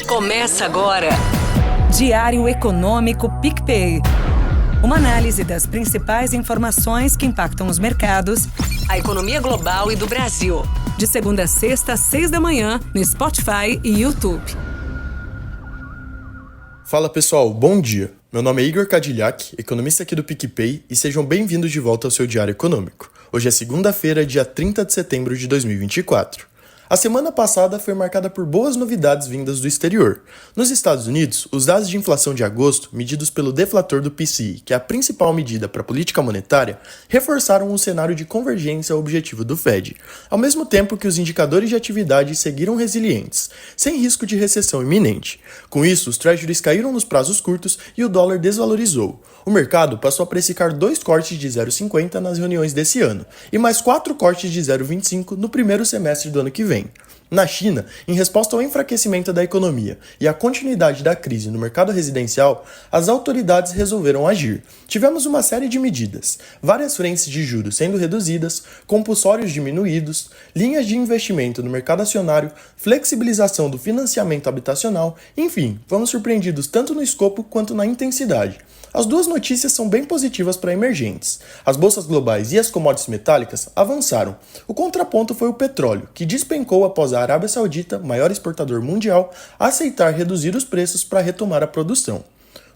Começa agora. Diário Econômico PicPay. Uma análise das principais informações que impactam os mercados, A economia global e do Brasil. de segunda a sexta, às 6 da manhã, no Spotify e YouTube. Fala pessoal, bom dia. Meu nome é Igor Cadilhac, economista aqui do PicPay, e sejam bem-vindos de volta ao seu Diário Econômico. Hoje é segunda-feira, dia 30 de setembro de 2024. A semana passada foi marcada por boas novidades vindas do exterior. Nos Estados Unidos, os dados de inflação de agosto, medidos pelo deflator do PCI, que é a principal medida para a política monetária, reforçaram o cenário de convergência ao objetivo do Fed, ao mesmo tempo que os indicadores de atividade seguiram resilientes, sem risco de recessão iminente. Com isso, os treasuries caíram nos prazos curtos e o dólar desvalorizou. O mercado passou a precificar 2 cortes de 0,50 nas reuniões desse ano, e mais 4 cortes de 0,25 no primeiro semestre do ano que vem. Na China, em resposta ao enfraquecimento da economia e à continuidade da crise no mercado residencial, as autoridades resolveram agir. Tivemos uma série de medidas, várias frentes de juros sendo reduzidas, compulsórios diminuídos, linhas de investimento no mercado acionário, flexibilização do financiamento habitacional, enfim, fomos surpreendidos tanto no escopo quanto na intensidade. As duas notícias são bem positivas para emergentes. As bolsas globais e as commodities metálicas avançaram. O contraponto foi o petróleo, que despencou após a Arábia Saudita, maior exportador mundial, aceitar reduzir os preços para retomar a produção.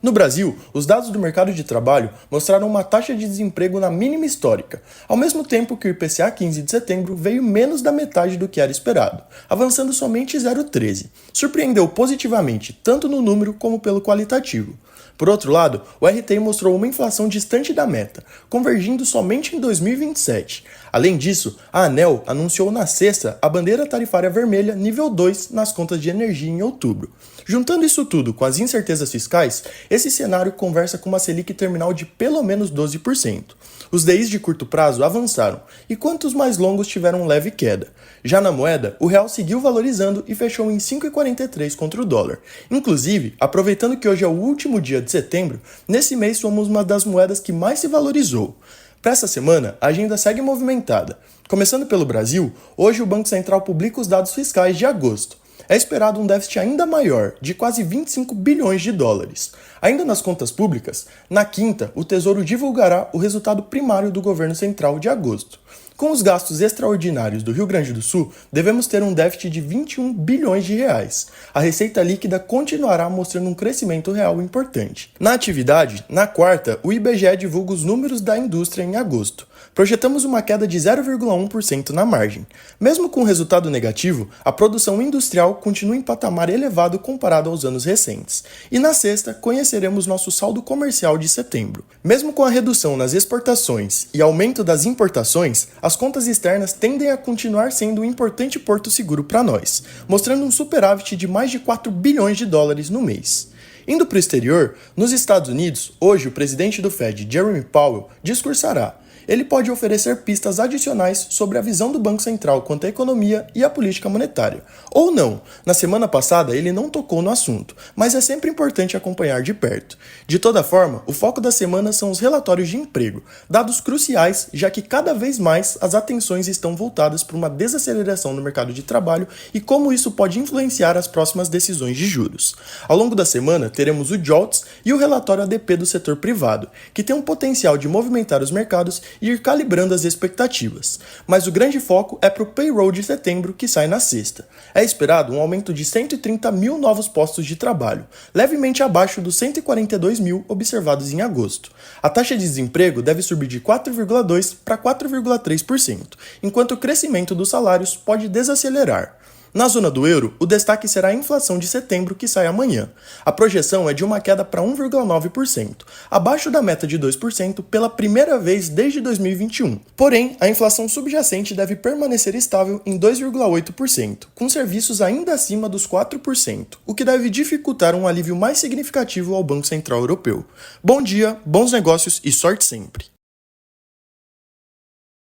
No Brasil, os dados do mercado de trabalho mostraram uma taxa de desemprego na mínima histórica, ao mesmo tempo que o IPCA 15 de setembro veio menos da metade do que era esperado, avançando somente 0,13. Surpreendeu positivamente tanto no número como pelo qualitativo. Por outro lado, o RTI mostrou uma inflação distante da meta, convergindo somente em 2027. Além disso, a ANEEL anunciou na sexta a bandeira tarifária vermelha nível 2 nas contas de energia em outubro. Juntando isso tudo com as incertezas fiscais, esse cenário conversa com uma Selic terminal de pelo menos 12%. Os DIs de curto prazo avançaram, e quantos mais longos tiveram leve queda. Já na moeda, o real seguiu valorizando e fechou em 5,43 contra o dólar. Inclusive, aproveitando que hoje é o último dia de setembro, nesse mês somos uma das moedas que mais se valorizou. Para essa semana, a agenda segue movimentada. Começando pelo Brasil, hoje o Banco Central publica os dados fiscais de agosto. É esperado um déficit ainda maior, de quase 25 bilhões de dólares. Ainda nas contas públicas, na quinta, o Tesouro divulgará o resultado primário do governo central de agosto. Com os gastos extraordinários do Rio Grande do Sul, devemos ter um déficit de 21 bilhões de reais. A receita líquida continuará mostrando um crescimento real importante. Na atividade, na quarta, o IBGE divulga os números da indústria em agosto. Projetamos uma queda de 0,1% na margem. Mesmo com o resultado negativo, a produção industrial continua em patamar elevado comparado aos anos recentes. E na sexta, conheceremos nosso saldo comercial de setembro. Mesmo com a redução nas exportações e aumento das importações, as contas externas tendem a continuar sendo um importante porto seguro para nós, mostrando um superávit de mais de 4 bilhões de dólares no mês. Indo para o exterior, nos Estados Unidos, hoje o presidente do Fed, Jerome Powell, discursará. Ele pode oferecer pistas adicionais sobre a visão do Banco Central quanto à economia e à política monetária. Ou não, na semana passada ele não tocou no assunto, mas é sempre importante acompanhar de perto. De toda forma, o foco da semana são os relatórios de emprego, dados cruciais, já que cada vez mais as atenções estão voltadas para uma desaceleração no mercado de trabalho e como isso pode influenciar as próximas decisões de juros. Ao longo da semana, teremos o JOLTS e o relatório ADP do setor privado, que tem um potencial de movimentar os mercados e ir calibrando as expectativas. Mas o grande foco é para o payroll de setembro, que sai na sexta. É esperado um aumento de 130 mil novos postos de trabalho, levemente abaixo dos 142 mil observados em agosto. A taxa de desemprego deve subir de 4,2% para 4,3%, enquanto o crescimento dos salários pode desacelerar. Na zona do euro, o destaque será a inflação de setembro, que sai amanhã. A projeção é de uma queda para 1,9%, abaixo da meta de 2% pela primeira vez desde 2021. Porém, a inflação subjacente deve permanecer estável em 2,8%, com serviços ainda acima dos 4%, o que deve dificultar um alívio mais significativo ao Banco Central Europeu. Bom dia, bons negócios e sorte sempre!